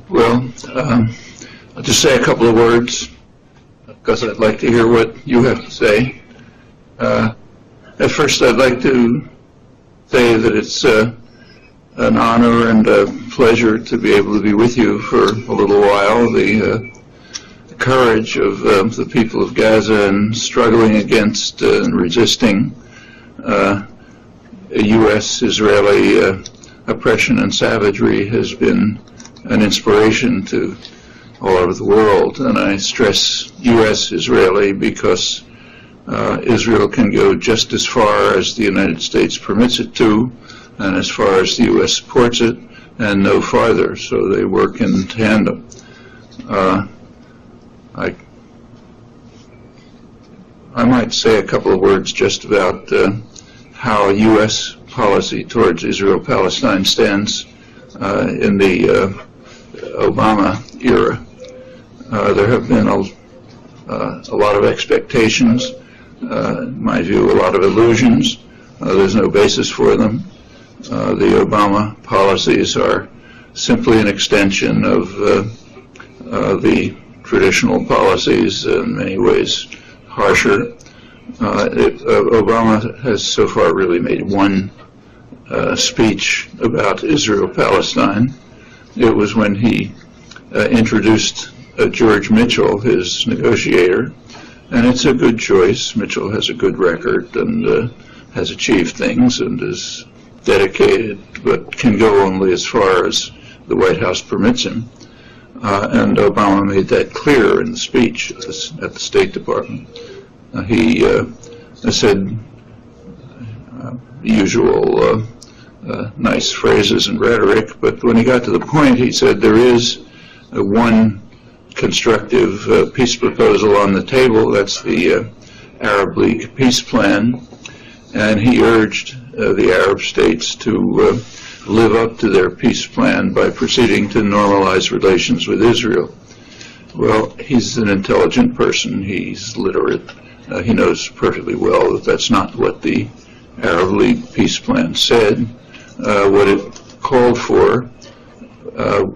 Well, I'll just say a couple of words because I'd like to hear what you have to say. At first, I'd like to say that it's an honor and a pleasure to be able to be with you for a little while. The courage of the people of Gaza and struggling against and resisting U.S.-Israeli oppression and savagery has been an inspiration to all over the world. And I stress U.S.-Israeli because Israel can go just as far as the United States permits it to, and as far as the U.S. supports it, and no farther. So they work in tandem. I might say a couple of words just about how U.S. policy towards Israel-Palestine stands in the Obama era. There have been a lot of expectations, in my view, a lot of illusions. There's no basis for them. The Obama policies are simply an extension of the traditional policies, in many ways harsher. Obama has so far really made one speech about Israel-Palestine. It was when he introduced George Mitchell, his negotiator, and it's a good choice. Mitchell has a good record and has achieved things and is dedicated, but can go only as far as the White House permits him. And Obama made that clear in the speech at the State Department. He said usual nice phrases and rhetoric, but when he got to the point, he said there is one constructive peace proposal on the table. That's the Arab League peace plan, and he urged the Arab states to live up to their peace plan by proceeding to normalize relations with Israel. Well, he's an intelligent person. He's literate. He knows perfectly well that that's not what the Arab League peace plan said. What it called for,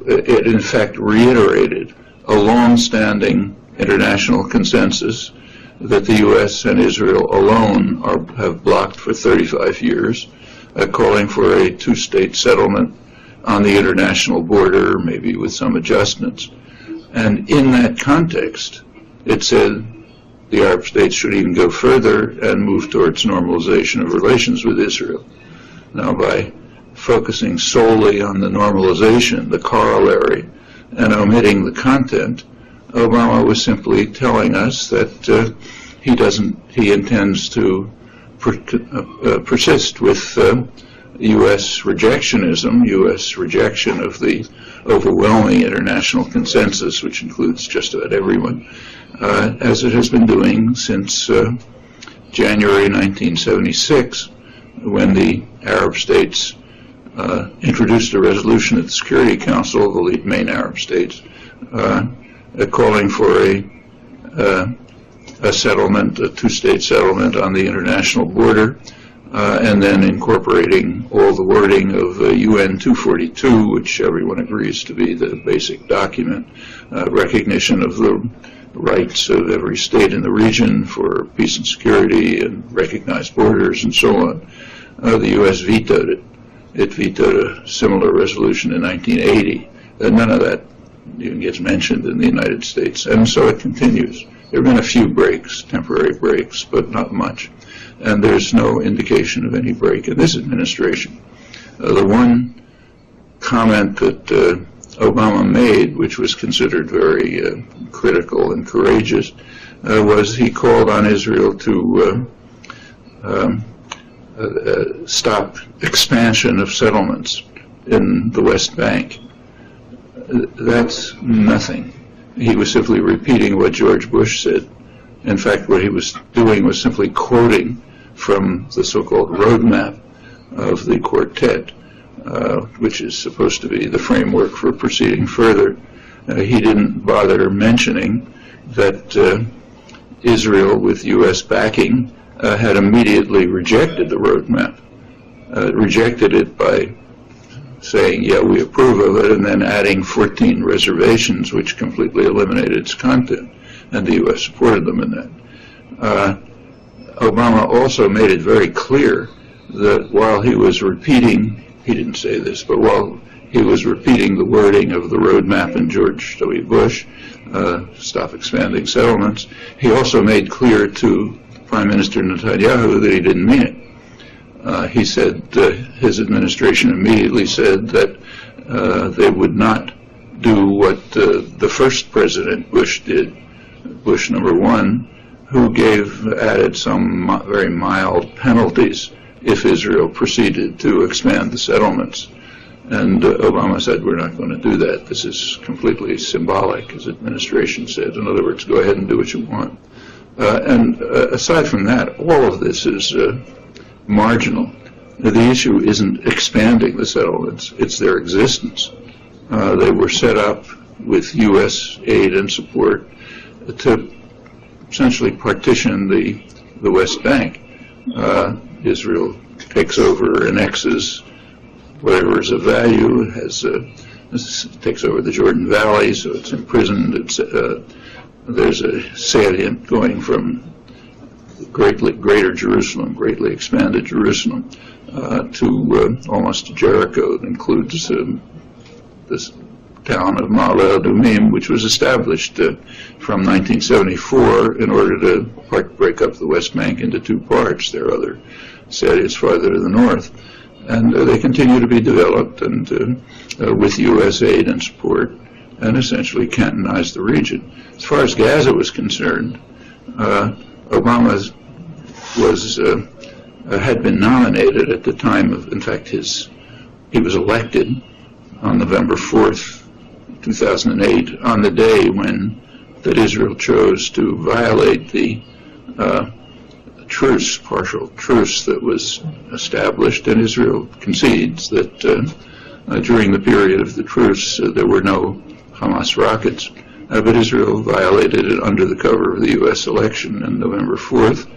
it in fact reiterated a long-standing international consensus that the U.S. and Israel alone have blocked for 35 years, calling for a two-state settlement on the international border, maybe with some adjustments. And in that context, it said the Arab states should even go further and move towards normalization of relations with Israel. Now, by focusing solely on the normalization, the corollary, and omitting the content, Obama was simply telling us that he intends to persist with U.S. rejectionism, U.S. rejection of the overwhelming international consensus, which includes just about everyone, as it has been doing since January 1976, when the Arab states introduced a resolution at the Security Council, the main Arab states, calling for a settlement, a two-state settlement on the international border, and then incorporating all the wording of UN 242, which everyone agrees to be the basic document, recognition of the rights of every state in the region for peace and security and recognized borders and so on. The U.S. vetoed it. It vetoed a similar resolution in 1980. None of that even gets mentioned in the United States, and so it continues. There have been a few breaks, temporary breaks, but not much. And there's no indication of any break in this administration. The one comment that Obama made, which was considered very critical and courageous, was he called on Israel to stop expansion of settlements in the West Bank. That's nothing. He was simply repeating what George Bush said. In fact, what he was doing was simply quoting from the so-called roadmap of the quartet, which is supposed to be the framework for proceeding further. He didn't bother mentioning that Israel, with U.S. backing, had immediately rejected the roadmap, rejected it by saying, yeah, we approve of it, and then adding 14 reservations, which completely eliminated its content, and the U.S. supported them in that. Obama also made it very clear that while he was repeating, he didn't say this, but while he was repeating the wording of the roadmap in George W. Bush, stop expanding settlements, he also made clear to Prime Minister Netanyahu that he didn't mean it. He said his administration immediately said that they would not do what the first President Bush did, Bush number one, who added some very mild penalties if Israel proceeded to expand the settlements. And Obama said, we're not going to do that. This is completely symbolic, his administration said. In other words, go ahead and do what you want. And aside from that, all of this is marginal. The issue isn't expanding the settlements, it's their existence. They were set up with U.S. aid and support to essentially partition the West Bank. Israel takes over, annexes whatever is of value, takes over the Jordan Valley, so it's imprisoned. There's a salient going from greater Jerusalem, greatly expanded Jerusalem, to almost Jericho. It includes this town of Ma'ale Adumim, which was established from 1974 in order to break up the West Bank into two parts. There are other salients farther to the north. And they continue to be developed and with U.S. aid and support, and essentially cantonize the region. As far as Gaza was concerned, Obama had been nominated at the time of, in fact, he was elected on November 4th, 2008, on the day that Israel chose to violate the partial truce that was established, and Israel concedes that during the period of the truce there were no Hamas rockets, but Israel violated it under the cover of the U.S. election on November 4th,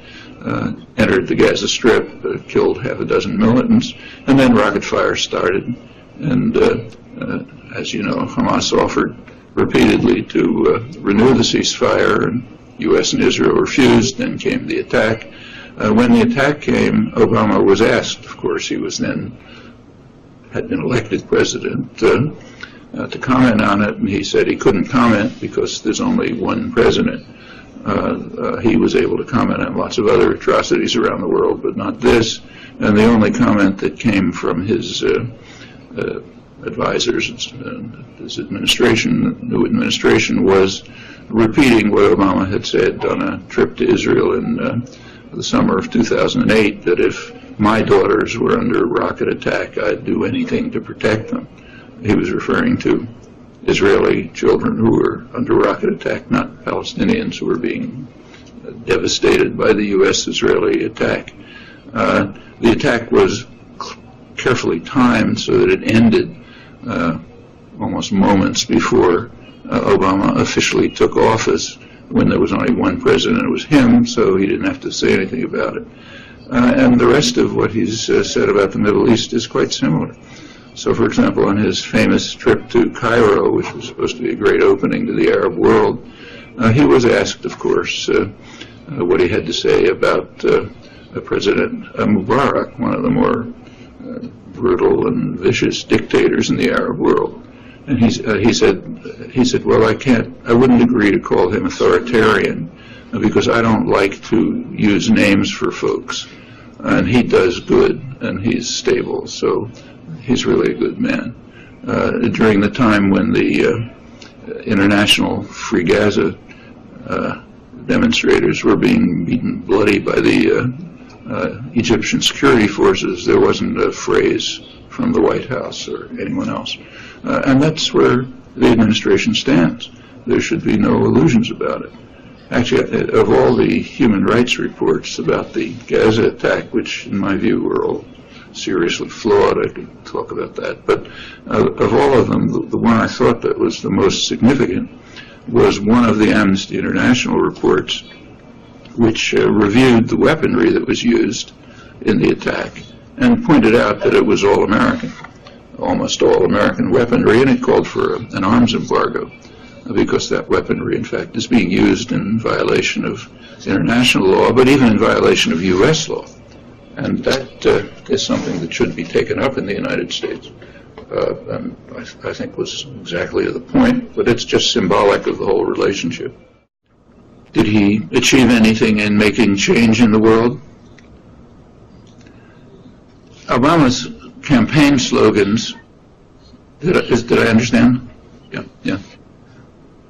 entered the Gaza Strip, killed half a dozen militants, and then rocket fire started. And as you know, Hamas offered repeatedly to renew the ceasefire, and U.S. and Israel refused. Then came the attack. When the attack came, Obama was asked, of course, he had been elected president, to comment on it, and he said he couldn't comment because there's only one president. He was able to comment on lots of other atrocities around the world, but not this. And the only comment that came from his advisors, his administration, new administration, was repeating what Obama had said on a trip to Israel in the summer of 2008, that if my daughters were under rocket attack, I'd do anything to protect them. He was referring to Israeli children who were under rocket attack, not Palestinians who were being devastated by the U.S.-Israeli attack. The attack was carefully timed so that it ended almost moments before Obama officially took office, when there was only one president. It was him, so he didn't have to say anything about it. And the rest of what he's said about the Middle East is quite similar. So, for example, on his famous trip to Cairo, which was supposed to be a great opening to the Arab world, he was asked, of course, what he had to say about President Mubarak, one of the more brutal and vicious dictators in the Arab world. And he said, well, I wouldn't agree to call him authoritarian because I don't like to use names for folks. And he does good, and he's stable, so he's really a good man. During the time when the International Free Gaza demonstrators were being beaten bloody by the Egyptian security forces, there wasn't a phrase from the White House or anyone else. And that's where the administration stands. There should be no illusions about it. Actually, of all the human rights reports about the Gaza attack, which in my view were all seriously flawed, I could talk about that, but of all of them, the one I thought that was the most significant was one of the Amnesty International reports, which reviewed the weaponry that was used in the attack and pointed out that it was all American. almost all American weaponry, and it called for an arms embargo because that weaponry, in fact, is being used in violation of international law, but even in violation of U.S. law. And that is something that should be taken up in the United States. And I think was exactly the point, but it's just symbolic of the whole relationship. Did he achieve anything in making change in the world? Obama's campaign slogans, did I understand? Yeah.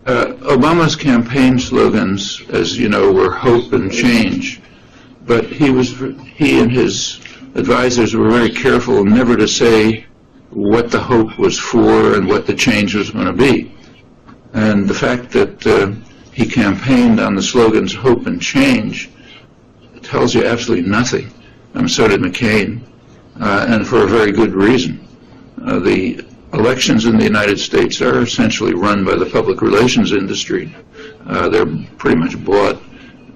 Obama's campaign slogans, as you know, were hope and change, but he and his advisors were very careful never to say what the hope was for and what the change was going to be. And the fact that he campaigned on the slogans hope and change tells you absolutely nothing. So did McCain, and for a very good reason. The elections in the United States are essentially run by the public relations industry. They're pretty much bought,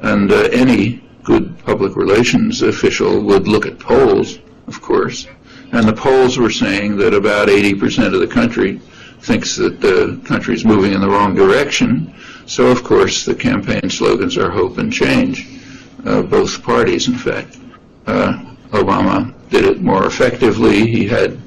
and any good public relations official would look at polls, of course, and the polls were saying that about 80% of the country thinks that the country is moving in the wrong direction. So, of course, the campaign slogans are hope and change, both parties, in fact. Obama did it more effectively. He had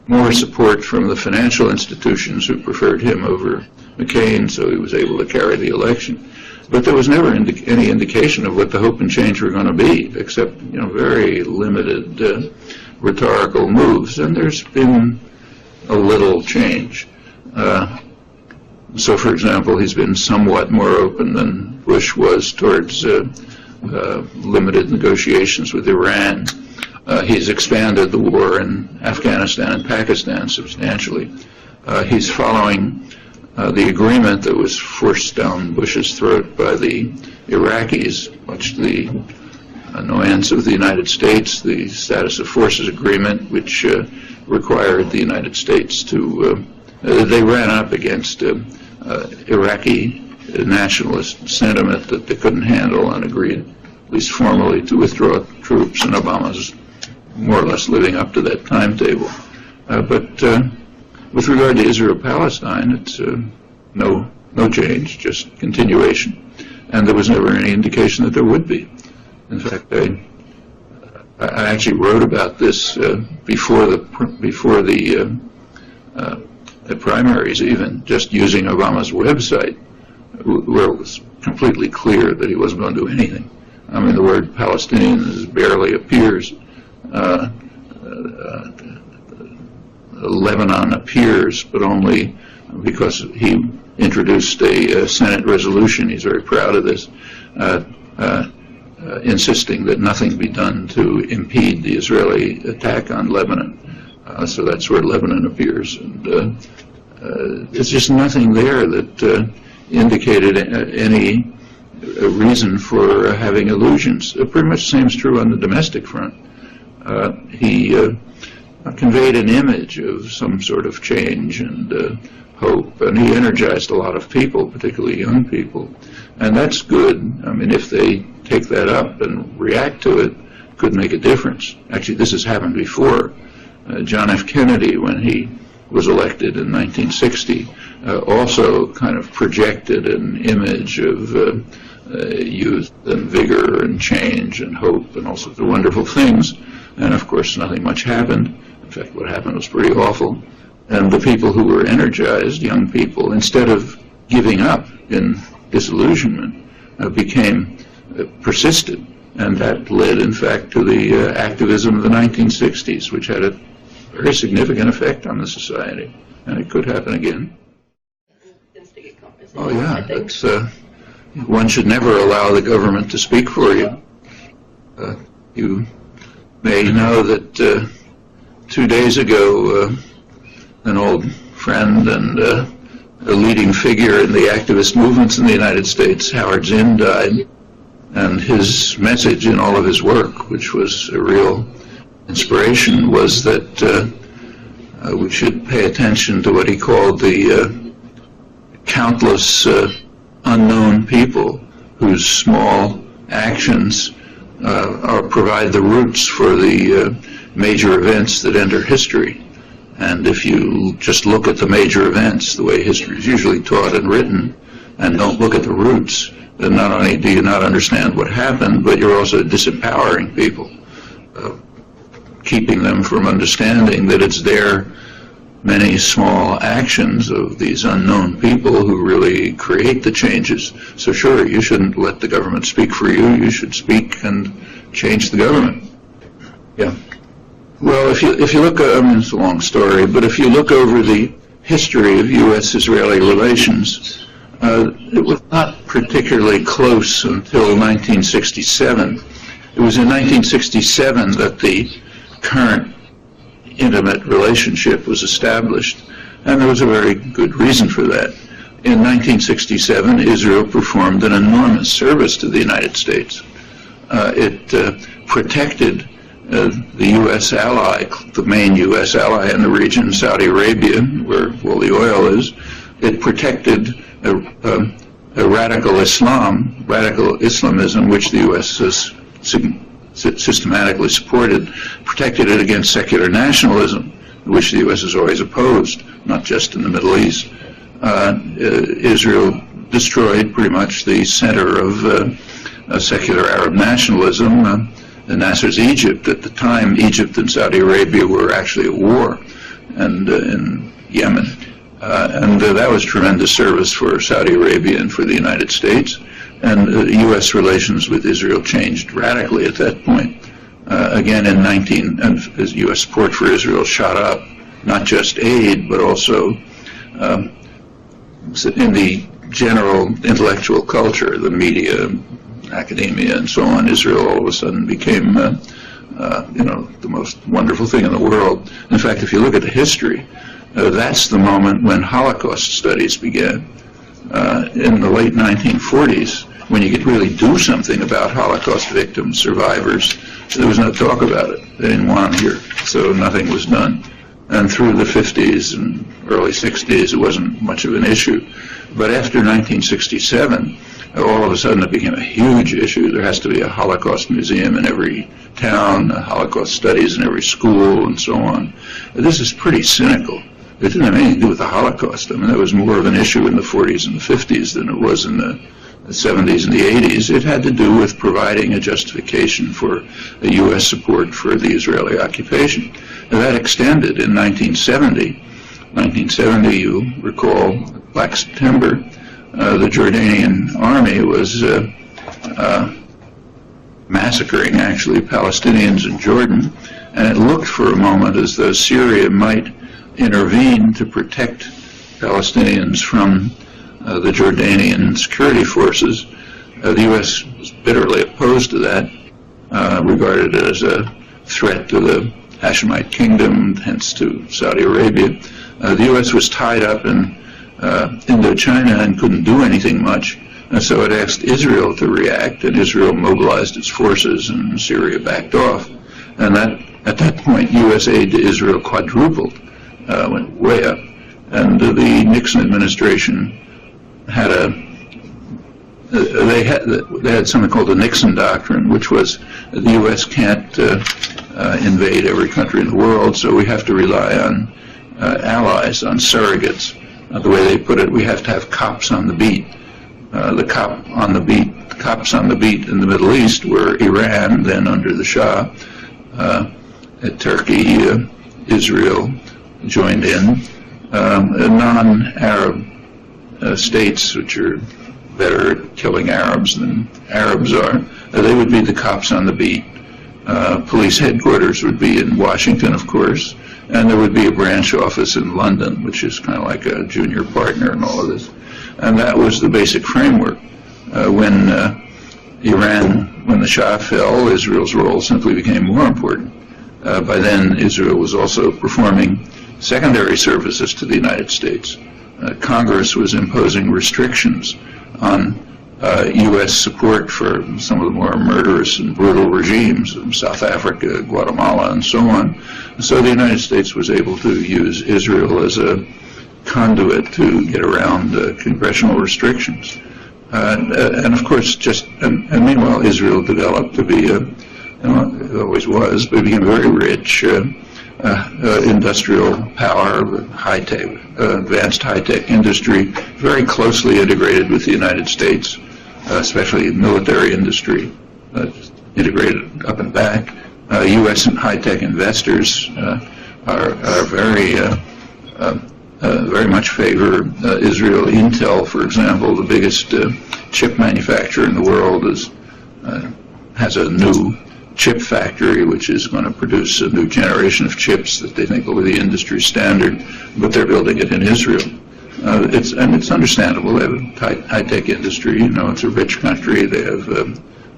more support from the financial institutions who preferred him over McCain, so he was able to carry the election. But there was never any indication of what the hope and change were going to be, except very limited rhetorical moves. And there's been a little change. So, for example, he's been somewhat more open than Bush was towards limited negotiations with Iran. He's expanded the war in Afghanistan and Pakistan substantially. He's following the agreement that was forced down Bush's throat by the Iraqis, much to the annoyance of the United States, the Status of Forces Agreement, which required the United States to, they ran up against Iraqi nationalist sentiment that they couldn't handle and agreed, at least formally, to withdraw troops, and Obama's more or less living up to that timetable. But with regard to Israel-Palestine, it's no change, just continuation. And there was never any indication that there would be. In fact, I actually wrote about this before the primaries, even just using Obama's website, where it was completely clear that he wasn't going to do anything. I mean, the word Palestinian barely appears. Lebanon appears, but only because he introduced a Senate resolution. He's very proud of this, insisting that nothing be done to impede the Israeli attack on Lebanon. So that's where Lebanon appears. And there's just nothing there that indicated any reason for having illusions. Pretty much the same is true on the domestic front. He conveyed an image of some sort of change and hope, and he energized a lot of people, particularly young people. And that's good. I mean, if they take that up and react to it, could make a difference. Actually, this has happened before. John F. Kennedy, when he was elected in 1960, also kind of projected an image of youth and vigor and change and hope and all sorts of wonderful things. And of course, nothing much happened. In fact, what happened was pretty awful. And the people who were energized, young people, instead of giving up in disillusionment, became persistent. And that led, in fact, to the activism of the 1960s, which had a very significant effect on the society. And it could happen again. Oh, yeah. That's, one should never allow the government to speak for you. You may know that 2 days ago, an old friend and a leading figure in the activist movements in the United States, Howard Zinn, died. And his message in all of his work, which was a real inspiration, was that we should pay attention to what he called the countless unknown people whose small actions provide the roots for the major events that enter history. And if you just look at the major events, the way history is usually taught and written, and don't look at the roots, then not only do you not understand what happened, but you're also disempowering people, keeping them from understanding that it's their many small actions of these unknown people who really create the changes. So sure, you shouldn't let the government speak for you. You should speak and change the government. Yeah. Well, if you look, I mean, it's a long story, but if you look over the history of U.S.-Israeli relations, it was not particularly close until 1967. It was in 1967 that the current intimate relationship was established, and there was a very good reason for that. In 1967, Israel performed an enormous service to the United States. It protected the U.S. ally, the main U.S. ally in the region, Saudi Arabia, where all the oil is. It protected a radical Islamism, which the U.S. has systematically supported, protected it against secular nationalism, which the U.S. has always opposed, not just in the Middle East. Israel destroyed pretty much the center of secular Arab nationalism. Nasser's Egypt, at the time, Egypt and Saudi Arabia were actually at war, and in Yemen. And that was tremendous service for Saudi Arabia and for the United States. And U.S. relations with Israel changed radically at that point. Again, and U.S. support for Israel shot up, not just aid, but also in the general intellectual culture, the media, academia, and so on. Israel all of a sudden became, the most wonderful thing in the world. In fact, if you look at the history, that's the moment when Holocaust studies began. In the late 1940s, when you could really do something about Holocaust victims, survivors, there was no talk about it. They didn't want them here, so nothing was done. And through the 50s and early 60s, it wasn't much of an issue. But after 1967, all of a sudden it became a huge issue. There has to be a Holocaust museum in every town, Holocaust studies in every school, and so on. This is pretty cynical. It didn't have anything to do with the Holocaust. I mean, that was more of an issue in the 40s and the 50s than it was in the 70s and the 80s. It had to do with providing a justification for a U.S. support for the Israeli occupation. And that extended in 1970. 1970, you recall, Black September, the Jordanian army was massacring, actually, Palestinians in Jordan, and it looked for a moment as though Syria might intervene to protect Palestinians from the Jordanian security forces. The U.S. was bitterly opposed to that, regarded it as a threat to the Hashemite kingdom, hence to Saudi Arabia. The U.S. was tied up in Indochina and couldn't do anything much, and so it asked Israel to react, and Israel mobilized its forces, and Syria backed off. And at that point, U.S. aid to Israel quadrupled, went way up. And the Nixon administration had they had something called the Nixon Doctrine, which was the U.S. can't invade every country in the world, so we have to rely on allies, on surrogates. The way they put it, we have to have cops on the beat. The cops on the beat in the Middle East were Iran, then under the Shah, Turkey, Israel joined in, non-Arab states, which are better at killing Arabs than Arabs are, they would be the cops on the beat. Police headquarters would be in Washington, of course, and there would be a branch office in London, which is kind of like a junior partner in all of this. And that was the basic framework. When the Shah fell, Israel's role simply became more important. By then, Israel was also performing secondary services to the United States. Congress was imposing restrictions on U.S. support for some of the more murderous and brutal regimes in South Africa, Guatemala, and so on. So the United States was able to use Israel as a conduit to get around congressional restrictions. And of course, and meanwhile, Israel developed to be, it always was, but it became very rich, industrial power, high-tech, advanced high-tech industry, very closely integrated with the United States, especially military industry, integrated up and back. U.S. and high-tech investors are very much favor Israel. Intel, for example, the biggest chip manufacturer in the world, has a new chip factory which is going to produce a new generation of chips that they think will be the industry standard, but they're building it in Israel. It's understandable. They have a high-tech industry. It's a rich country. They have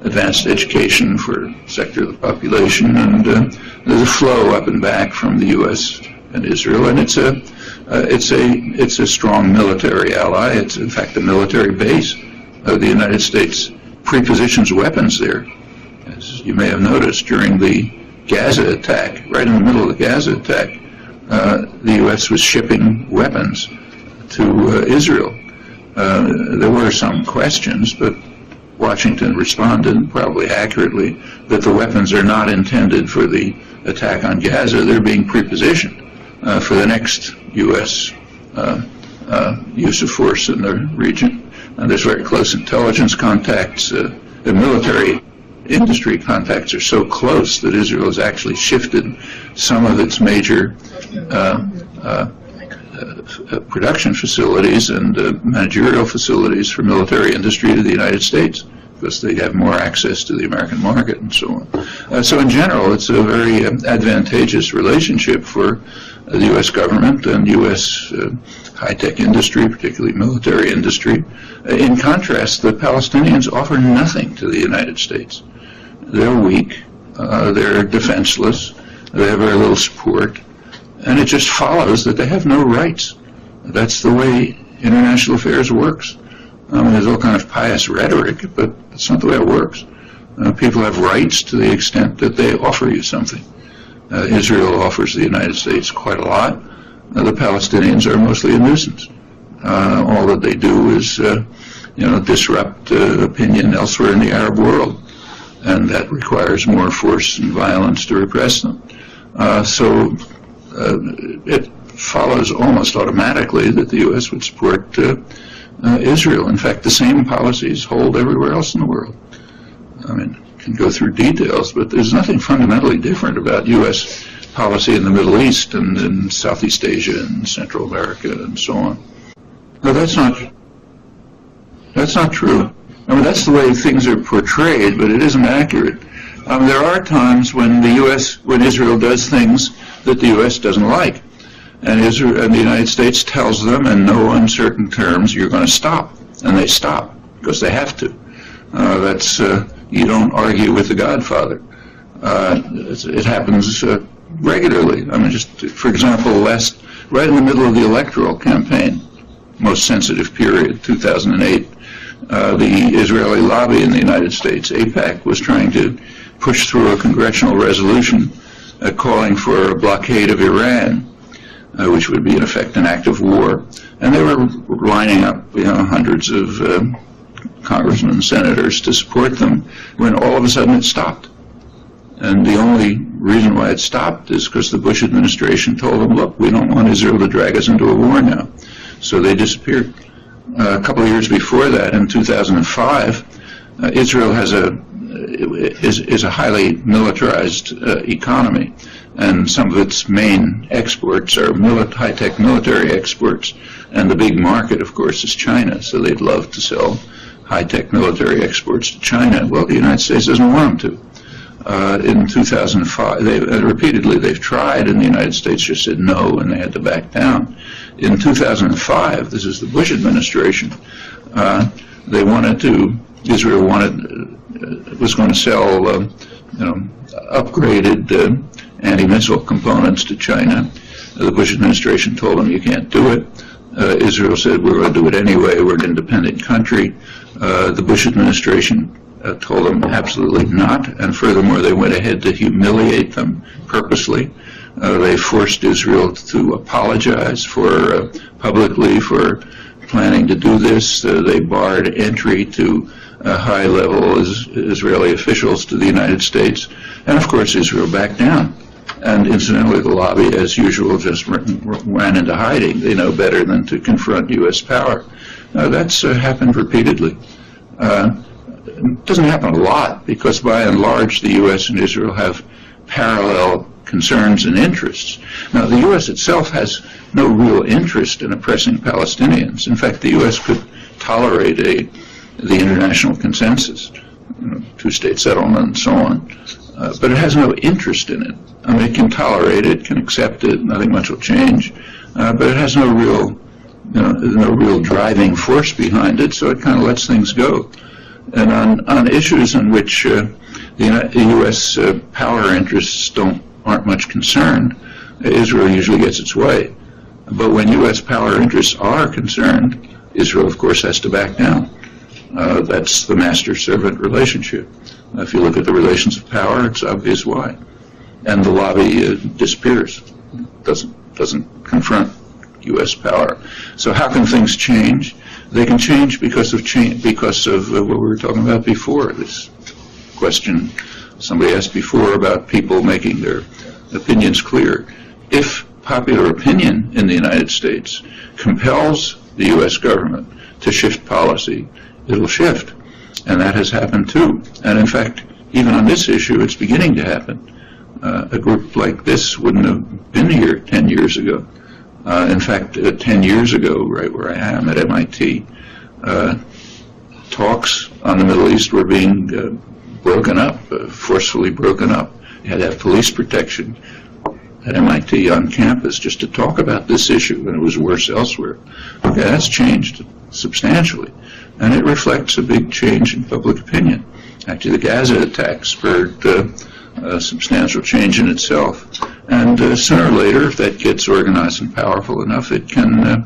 advanced education for a sector of the population, and there's a flow up and back from the U.S. and Israel, and it's a strong military ally. It's in fact a military base. The United States prepositions weapons there. As you may have noticed, during the Gaza attack, right in the middle of the Gaza attack, the U.S. was shipping weapons to Israel. There were some questions, but Washington responded, probably accurately, that the weapons are not intended for the attack on Gaza. They're being prepositioned for the next U.S. Use of force in the region. And there's very close intelligence contacts. The military industry contacts are so close that Israel has actually shifted some of its major production facilities and managerial facilities for military industry to the United States, because they have more access to the American market and so on. So in general, it's a very advantageous relationship for the U.S. government and U.S. high-tech industry, particularly military industry. In contrast, the Palestinians offer nothing to the United States. They're weak, they're defenseless, they have very little support, and it just follows that they have no rights. That's the way international affairs works. There's all kind of pious rhetoric, but that's not the way it works. People have rights to the extent that they offer you something. Israel offers the United States quite a lot. The Palestinians are mostly a nuisance. All that they do is, disrupt opinion elsewhere in the Arab world, and that requires more force and violence to repress them. So it follows almost automatically that the U.S. would support Israel. In fact, the same policies hold everywhere else in the world. Can go through details, but there's nothing fundamentally different about U.S. policy in the Middle East and in Southeast Asia and Central America and so on. No, that's not true. That's the way things are portrayed, but it isn't accurate. There are times when when Israel does things that the U.S. doesn't like, and the United States tells them in no uncertain terms, you're going to stop, and they stop because they have to. You don't argue with the Godfather. It happens regularly. Just for example, right in the middle of the electoral campaign, most sensitive period, 2008, the Israeli lobby in the United States, AIPAC, was trying to push through a congressional resolution calling for a blockade of Iran, which would be in effect an act of war. And they were lining up, hundreds of congressmen and senators to support them, when all of a sudden it stopped. And the only reason why it stopped is because the Bush administration told them, look, we don't want Israel to drag us into a war now. So they disappeared. A couple of years before that, in 2005, Israel is a highly militarized economy, and some of its main exports are high-tech military exports, and the big market, of course, is China, so they'd love to sell high-tech military exports to China. Well, the United States doesn't want them to. In 2005, repeatedly they've tried, and the United States just said no, and they had to back down. In 2005, this is the Bush administration, Israel was going to sell, upgraded anti-missile components to China. The Bush administration told them you can't do it. Israel said we're going to do it anyway. We're an independent country. The Bush administration told them absolutely not, and furthermore, they went ahead to humiliate them purposely. They forced Israel to apologize publicly for planning to do this. They barred entry to high-level Israeli officials to the United States, and of course Israel backed down. And incidentally, the lobby, as usual, just ran into hiding. They know better than to confront U.S. power. That's happened repeatedly. It doesn't happen a lot because, by and large, the U.S. and Israel have parallel concerns and interests. Now, the U.S. itself has no real interest in oppressing Palestinians. In fact, the U.S. could tolerate the international consensus, two-state settlement and so on, but it has no interest in it. I mean, it can tolerate it, can accept it, nothing much will change, but it has no real driving force behind it, so it kind of lets things go. And on issues in which the U.S. Power interests aren't much concerned, Israel usually gets its way. But when U.S. power interests are concerned, Israel, of course, has to back down. That's the master-servant relationship. If you look at the relations of power, it's obvious why. And the lobby disappears, doesn't confront U.S. power. So how can things change? They can change because of what we were talking about before. This question somebody asked before about people making their opinions clear. If popular opinion in the United States compels the U.S. government to shift policy, it'll shift. And that has happened too. And in fact, even on this issue, it's beginning to happen. A group like this wouldn't have been here 10 years ago. In fact, 10 years ago, right where I am at MIT, talks on the Middle East were being broken up, forcefully broken up. You had to have police protection at MIT on campus just to talk about this issue, and it was worse elsewhere. Okay, that's changed substantially, and it reflects a big change in public opinion. Actually, the Gaza attack spurred a substantial change in itself, and sooner or later, if that gets organized and powerful enough, it can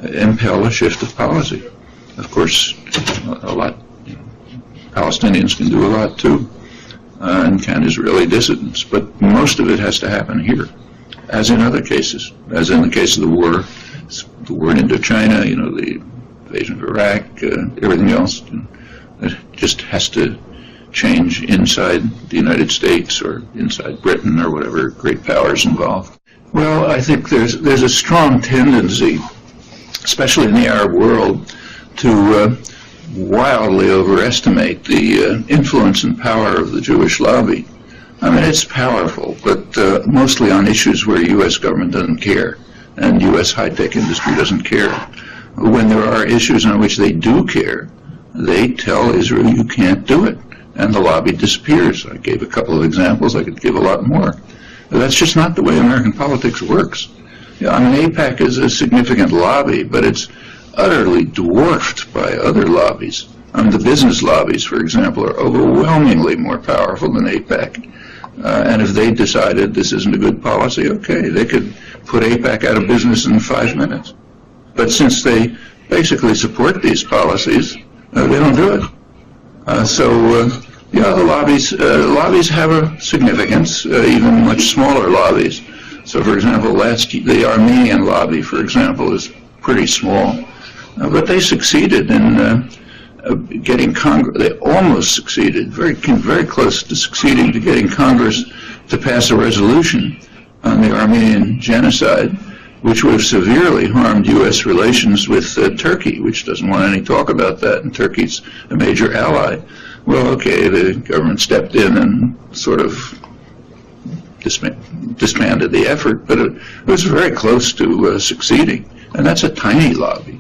impel a shift of policy. Of course, Palestinians can do a lot too, and can Israeli dissidents, but most of it has to happen here, as in other cases, as in the case of the war in Indochina, the invasion of Iraq, everything else. It just has to change inside the United States or inside Britain or whatever great powers involved. Well, I think there's a strong tendency, especially in the Arab world, to wildly overestimate the influence and power of the Jewish lobby. I mean, it's powerful, but mostly on issues where U.S. government doesn't care and U.S. high-tech industry doesn't care. When there are issues on which they do care, they tell Israel, you can't do it, and the lobby disappears. I gave a couple of examples. I could give a lot more. But that's just not the way American politics works. AIPAC is a significant lobby, but it's utterly dwarfed by other lobbies. The business lobbies, for example, are overwhelmingly more powerful than AIPAC. And if they decided this isn't a good policy, okay, they could put AIPAC out of business in 5 minutes. But since they basically support these policies, they don't do it. The lobbies have a significance, even much smaller lobbies. So, for example, the Armenian lobby, for example, is pretty small. But they succeeded in getting Congress. They almost succeeded, very close to succeeding to getting Congress to pass a resolution on the Armenian genocide, which would have severely harmed U.S. relations with Turkey, which doesn't want any talk about that, and Turkey's a major ally. Well, okay, the government stepped in and sort of disbanded the effort, but it was very close to succeeding, and that's a tiny lobby.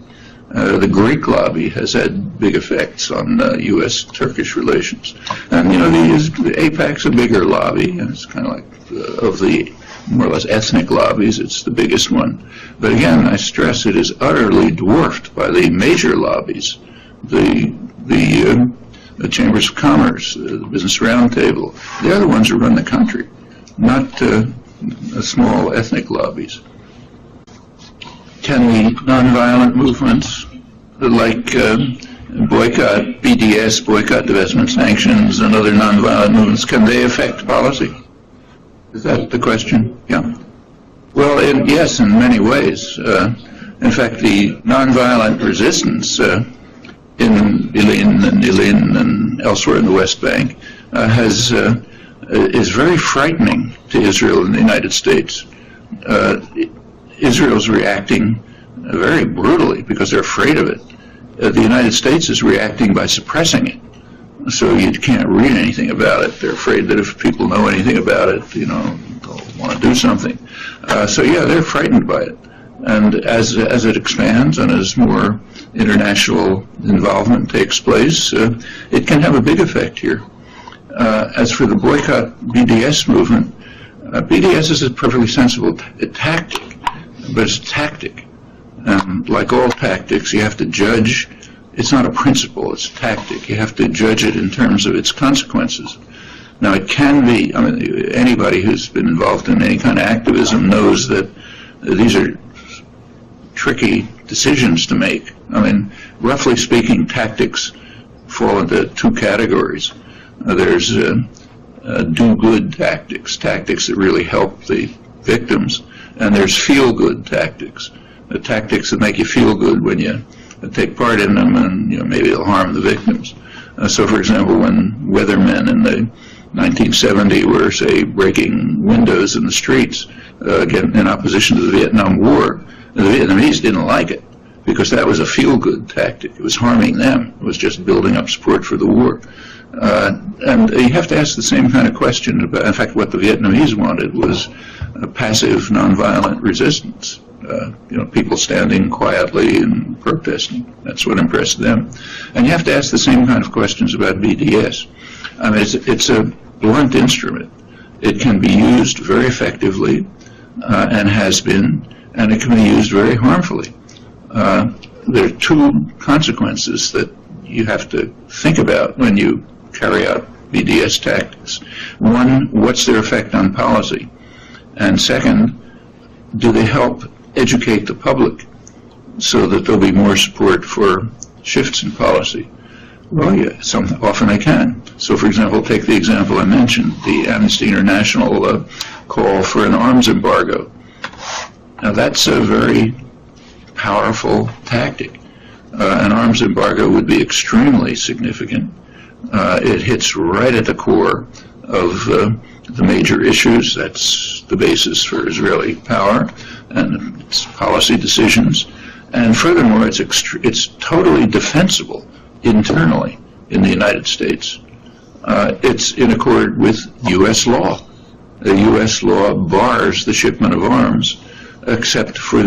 The Greek lobby has had big effects on U.S.-Turkish relations. And, the AIPAC's a bigger lobby, and it's kind of like of the more or less ethnic lobbies, it's the biggest one. But again, I stress it is utterly dwarfed by the major lobbies, the Chambers of Commerce, the Business Roundtable. They're the ones who run the country, not small ethnic lobbies. Can the nonviolent movements like boycott, BDS, boycott, divestment, sanctions, and other nonviolent movements, can they affect policy? Is that the question? Yeah. Well, yes, in many ways. In fact, the nonviolent resistance in Ilin and elsewhere in the West Bank has is very frightening to Israel and the United States. Israel's reacting very brutally because they're afraid of it. The United States is reacting by suppressing it. So you can't read anything about it. They're afraid that if people know anything about it, they'll want to do something. So yeah, they're frightened by it. And as it expands and as more international involvement takes place, it can have a big effect here. As for the boycott BDS movement, BDS is a perfectly sensible tactic, but it's a tactic. And like all tactics, you have to judge. It's not a principle, it's a tactic. You have to judge it in terms of its consequences. Now, it can be, anybody who's been involved in any kind of activism knows that these are tricky decisions to make. Roughly speaking, tactics fall into two categories. There's do-good tactics, tactics that really help the victims, and there's feel-good tactics, the tactics that make you feel good when you take part in them, and maybe it'll harm the victims. So, for example, when weathermen in the 1970 were, say, breaking windows in the streets again in opposition to the Vietnam War, the Vietnamese didn't like it because that was a feel-good tactic. It was harming them. It was just building up support for the war. And you have to ask the same kind of question about, in fact, what the Vietnamese wanted was a passive, nonviolent resistance. People standing quietly and protesting. That's what impressed them. And you have to ask the same kind of questions about BDS. It's a blunt instrument. It can be used very effectively, and has been, and it can be used very harmfully. There are two consequences that you have to think about when you carry out BDS tactics. One, what's their effect on policy? And second, do they help educate the public so that there'll be more support for shifts in policy? Well, yeah, often they can. So, for example, take the example I mentioned, the Amnesty International call for an arms embargo. Now, that's a very powerful tactic. An arms embargo would be extremely significant. It hits right at the core of the major issues. That's the basis for Israeli power and its policy decisions. And furthermore, it's totally defensible internally in the United States. It's in accord with U.S. law. The U.S. law bars the shipment of arms except for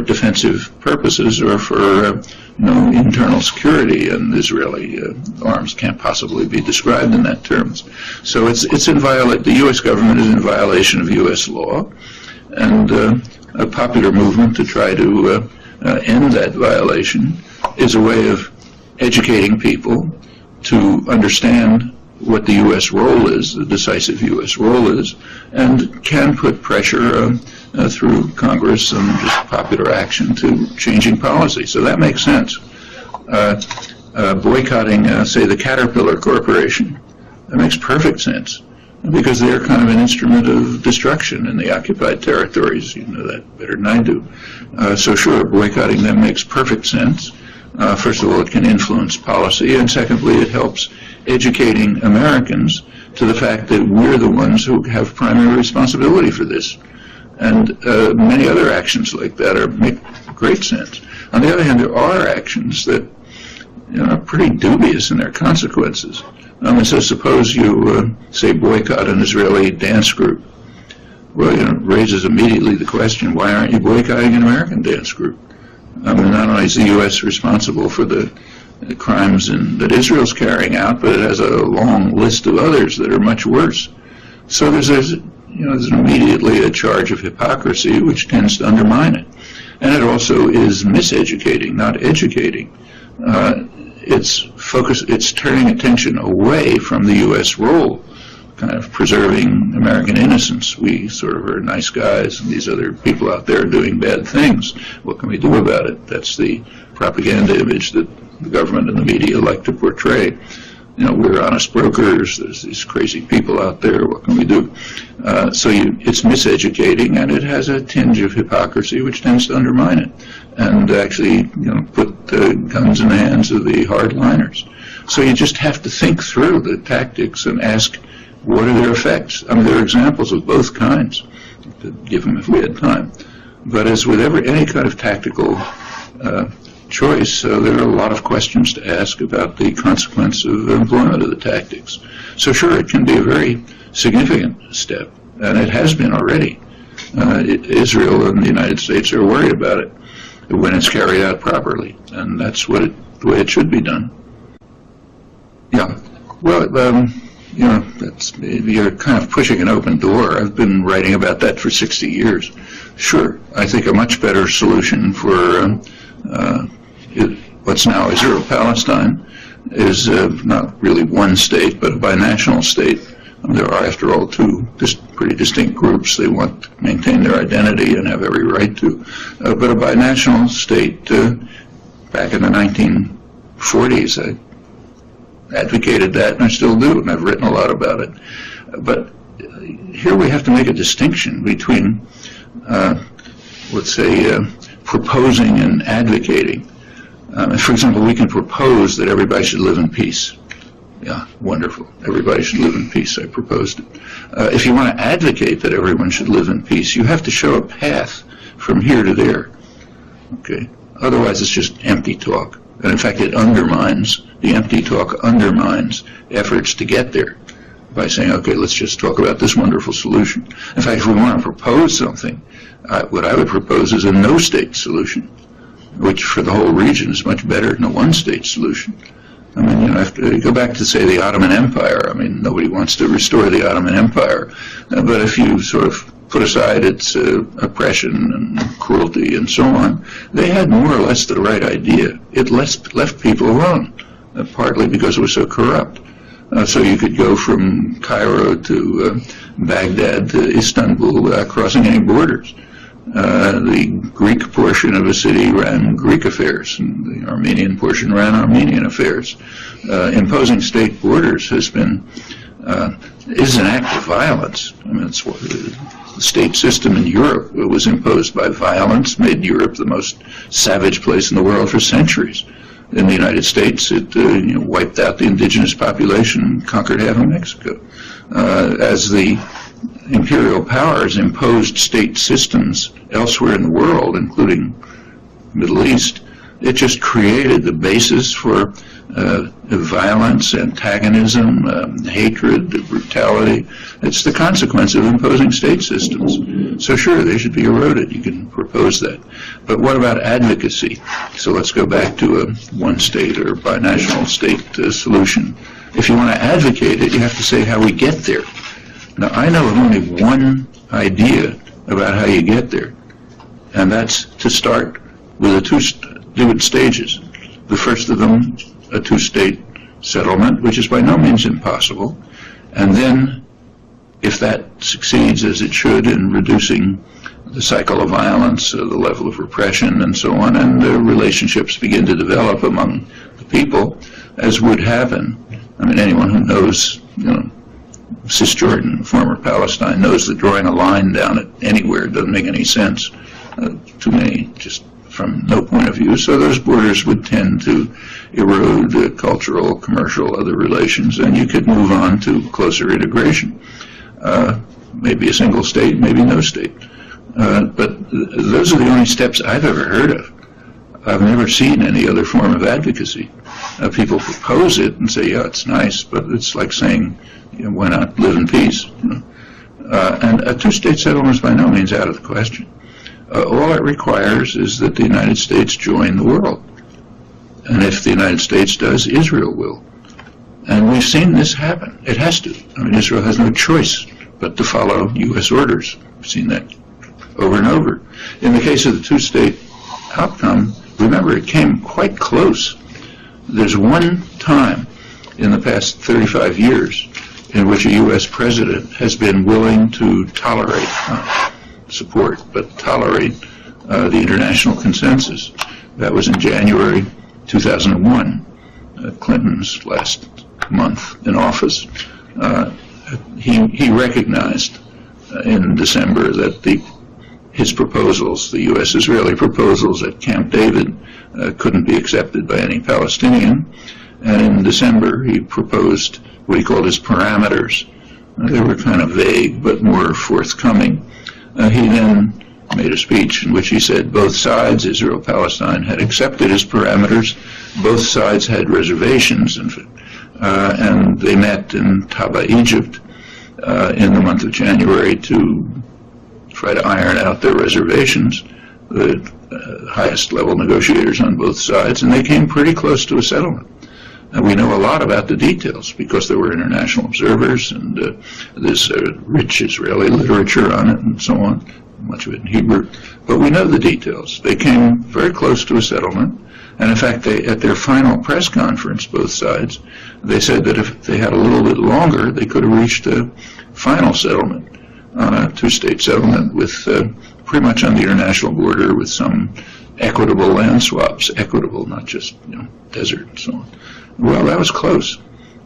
defensive purposes or for internal security, and Israeli arms can't possibly be described in that terms. So it's in the U.S. government is in violation of U.S. law, and a popular movement to try to end that violation is a way of educating people to understand what the U.S. role is, the decisive U.S. role is, and can put pressure through Congress and just popular action to changing policy. So that makes sense. Boycotting, say, the Caterpillar Corporation, that makes perfect sense because they're kind of an instrument of destruction in the occupied territories. You know that better than I do. So sure, boycotting them makes perfect sense. First of all, it can influence policy, and secondly, it helps educating Americans to the fact that we're the ones who have primary responsibility for this. And many other actions like that make great sense. On the other hand, there are actions that are pretty dubious in their consequences. So suppose you, say, boycott an Israeli dance group. Well, it raises immediately the question, why aren't you boycotting an American dance group? Not only is the U.S. responsible for the crimes that Israel's carrying out, but it has a long list of others that are much worse. So there's immediately a charge of hypocrisy which tends to undermine it. And it also is miseducating, not educating. It's turning attention away from the U.S. role, kind of preserving American innocence. We sort of are nice guys, and these other people out there are doing bad things. What can we do about it? That's the propaganda image that the government and the media like to portray. We're honest brokers. There's these crazy people out there. What can we do? It's miseducating, and it has a tinge of hypocrisy, which tends to undermine it, and actually, put the guns in the hands of the hardliners. So you just have to think through the tactics and ask What are their effects? I mean, there are examples of both kinds, to give them if we had time. But as with any kind of tactical choice, there are a lot of questions to ask about the consequence of employment of the tactics. So sure, it can be a very significant step, and it has been already. Israel and the United States are worried about it when it's carried out properly, and that's the way it should be done. Yeah, well, you're kind of pushing an open door. I've been writing about that for 60 years. Sure, I think a much better solution for what's now Israel-Palestine is not really one state, but a binational state. There are, after all, two pretty distinct groups. They want to maintain their identity and have every right to. But a binational state, back in the 1940s, I advocated that, and I still do, and I've written a lot about it. But here we have to make a distinction between, let's say, proposing and advocating. For example, we can propose that everybody should live in peace. Yeah, wonderful. Everybody should live in peace. I proposed it. If you want to advocate that everyone should live in peace, you have to show a path from here to there. Okay. Otherwise, it's just empty talk. And in fact, the empty talk undermines efforts to get there by saying, okay, let's just talk about this wonderful solution. In fact, if we want to propose something, what I would propose is a no-state solution, which for the whole region is much better than a one-state solution. I mean, if you go back to, say, the Ottoman Empire, I mean, nobody wants to restore the Ottoman Empire, but if you sort of put aside its oppression and cruelty and so on, they had more or less the right idea. It left people alone, partly because it was so corrupt. So you could go from Cairo to Baghdad to Istanbul without crossing any borders. The Greek portion of a city ran Greek affairs, and the Armenian portion ran Armenian affairs. Imposing state borders is an act of violence. I mean, it's what the state system in Europe was imposed by violence, made Europe the most savage place in the world for centuries. In the United States, it wiped out the indigenous population and conquered half of Mexico. As the imperial powers imposed state systems elsewhere in the world, including the Middle East, it just created the basis for violence, antagonism, hatred, brutality. It's the consequence of imposing state systems. So sure, they should be eroded. You can propose that. But what about advocacy? So let's go back to a one-state or binational state solution. If you want to advocate it, you have to say how we get there. Now, I know of only one idea about how you get there, and that's to start with two stages. The first of them, a two-state settlement, which is by no means impossible, and then, if that succeeds as it should in reducing the cycle of violence, the level of repression, and so on, and the relationships begin to develop among the people, as would happen. I mean, anyone who knows, Cisjordan, former Palestine, knows that drawing a line down it anywhere doesn't make any sense. Too many, just from no point of view. So those borders would tend to erode cultural, commercial, other relations, and you could move on to closer integration. Maybe a single state, maybe no state. But those are the only steps I've ever heard of. I've never seen any other form of advocacy. People propose it and say, yeah, it's nice, but it's like saying, why not live in peace? And a two-state settlement is by no means out of the question. All it requires is that the United States join the world. And if the United States does, Israel will. And we've seen this happen. It has to. I mean, Israel has no choice but to follow U.S. orders. We've seen that over and over. In the case of the two-state outcome, remember, it came quite close. There's one time in the past 35 years in which a U.S. president has been willing to tolerate, not support, but tolerate the international consensus. That was in January 2001, Clinton's last month in office. He recognized in December that his proposals, the U.S.-Israeli proposals at Camp David, couldn't be accepted by any Palestinian. And in December, he proposed what he called his parameters They were kind of vague, but more forthcoming. He then made a speech in which he said both sides, Israel, Palestine, had accepted his parameters. Both sides had reservations, and they met in Taba, Egypt, in the month of January to try to iron out their reservations, the highest level negotiators on both sides, and they came pretty close to a settlement. And we know a lot about the details because there were international observers, and there's rich Israeli literature on it and so on, much of it in Hebrew. But we know the details. They came very close to a settlement, and in fact, at their final press conference, both sides, they said that if they had a little bit longer, they could have reached a final settlement, a two-state settlement with pretty much on the international border with some equitable land swaps, equitable, not just desert and so on. Well, that was close.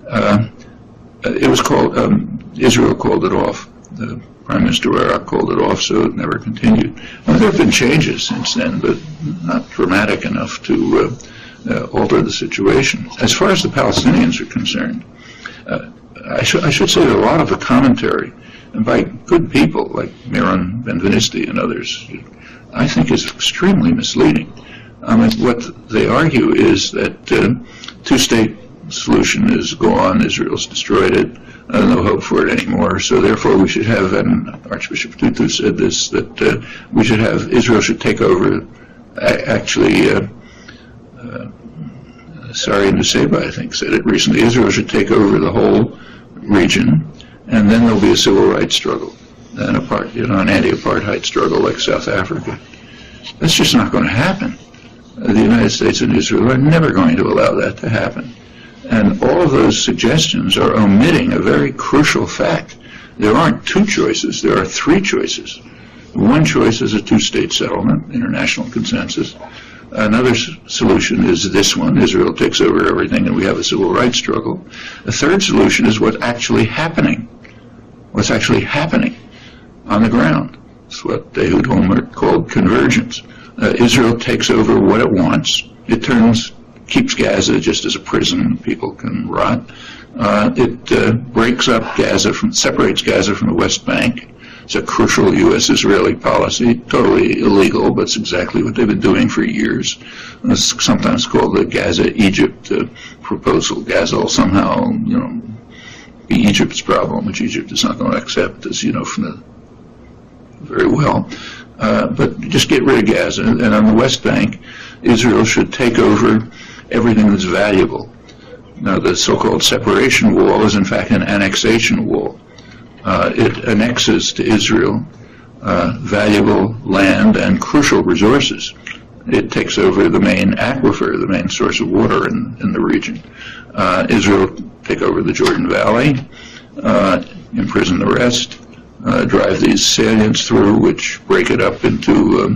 It was called, Israel called it off. The Prime Minister of Iraq called it off, so it never continued. Well, there have been changes since then, but not dramatic enough to alter the situation. As far as the Palestinians are concerned, I should say that a lot of the commentary by good people like Miron Benvenisti and others, I think is extremely misleading. What they argue is that two-state solution is gone, Israel's destroyed it, no hope for it anymore, so therefore we should have, and Archbishop Tutu said this, that we should have, Israel should take over, actually, Sari Nusseibeh, I think, said it recently, Israel should take over the whole region, and then there'll be a civil rights struggle, and an anti-apartheid struggle like South Africa. That's just not going to happen. The United States and Israel are never going to allow that to happen. And all of those suggestions are omitting a very crucial fact. There aren't two choices, there are three choices. One choice is a two-state settlement, international consensus. Another solution is this one, Israel takes over everything and we have a civil rights struggle. A third solution is what's actually happening on the ground. It's what Ehud Olmert called convergence. Israel takes over what it wants. It keeps Gaza just as a prison. People can rot. It breaks up Gaza, separates Gaza from the West Bank. It's a crucial U.S.-Israeli policy, totally illegal, but it's exactly what they've been doing for years. It's sometimes called the Gaza-Egypt proposal. Gaza will somehow, be Egypt's problem, which Egypt is not going to accept, as you know from very well. But just get rid of Gaza. And on the West Bank, Israel should take over everything that's valuable. Now, the so-called separation wall is, in fact, an annexation wall. It annexes to Israel valuable land and crucial resources. It takes over the main aquifer, the main source of water in the region. Israel take over the Jordan Valley, imprison the rest, drive these salients through, which break it up into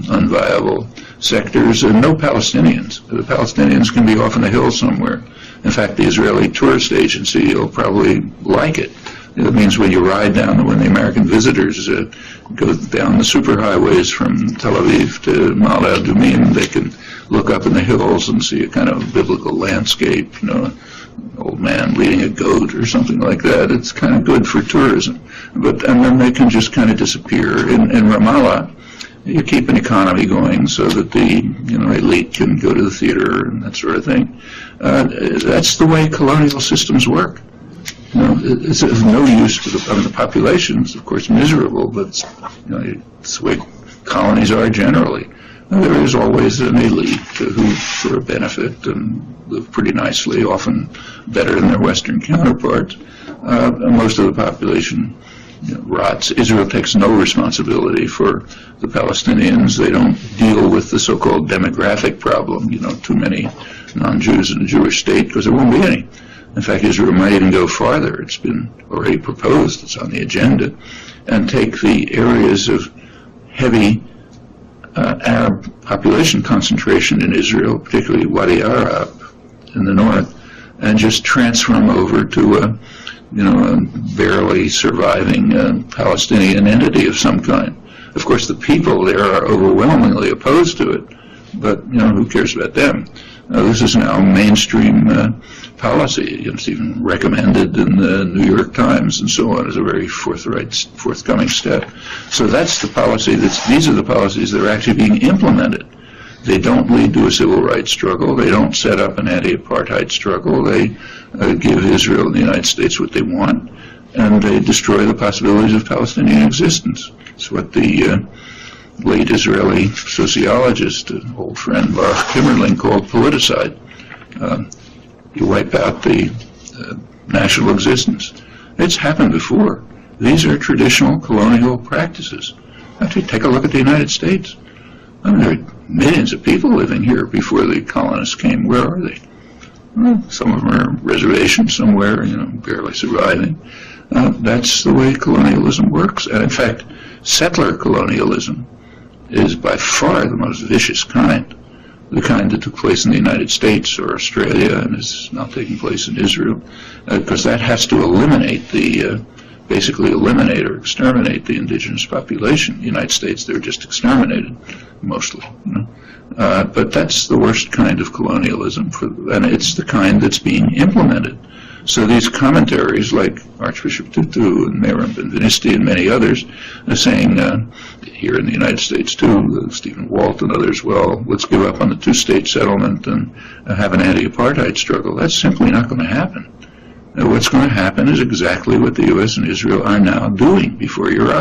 unviable sectors, and no Palestinians. The Palestinians can be off in the hills somewhere. In fact, the Israeli tourist agency will probably like it. It means when you ride down, when the American visitors go down the superhighways from Tel Aviv to Ma'ale Adumim, they can look up in the hills and see a kind of biblical landscape, an old man leading a goat or something like that. It's kind of good for tourism. And then they can just kind of disappear. In Ramallah, you keep an economy going so that the elite can go to the theater and that sort of thing. That's the way colonial systems work. It's of no use to the populations, of course, miserable, but it's the way colonies are generally. And there is always an elite who sort of benefit and live pretty nicely, often better than their Western counterparts. Most of the population rots. Israel takes no responsibility for the Palestinians. They don't deal with the so-called demographic problem, too many non-Jews in a Jewish state, because there won't be any. In fact, Israel might even go farther. It's been already proposed, it's on the agenda, and take the areas of heavy Arab population concentration in Israel, particularly Wadi Arab in the north, and just transfer them over to a barely surviving Palestinian entity of some kind. Of course, the people there are overwhelmingly opposed to it, but who cares about them? This is now mainstream policy. It's even recommended in the New York Times and so on as a very forthcoming step. So that's the policy. These are the policies that are actually being implemented. They don't lead to a civil rights struggle. They don't set up an anti-apartheid struggle. They give Israel and the United States what they want, and they destroy the possibilities of Palestinian existence. It's what the late Israeli sociologist, old friend Baruch Kimmerling, called politicide. You wipe out the national existence. It's happened before. These are traditional colonial practices. Actually, take a look at the United States. I mean, there are millions of people living here before the colonists came. Where are they? Well, some of them are reservations somewhere, barely surviving. That's the way colonialism works. And in fact, settler colonialism is by far the most vicious kind, the kind that took place in the United States or Australia and is now taking place in Israel, because that has to basically eliminate or exterminate the indigenous population. In the United States, they're just exterminated, mostly. But that's the worst kind of colonialism, and it's the kind that's being implemented. So these commentaries, like Archbishop Tutu and Meron Ben-Venisti and many others, are saying, here in the United States too, Stephen Walt and others, well, let's give up on the two-state settlement and have an anti-apartheid struggle. That's simply not going to happen. What's going to happen is exactly what the U.S. and Israel are now doing before your eyes.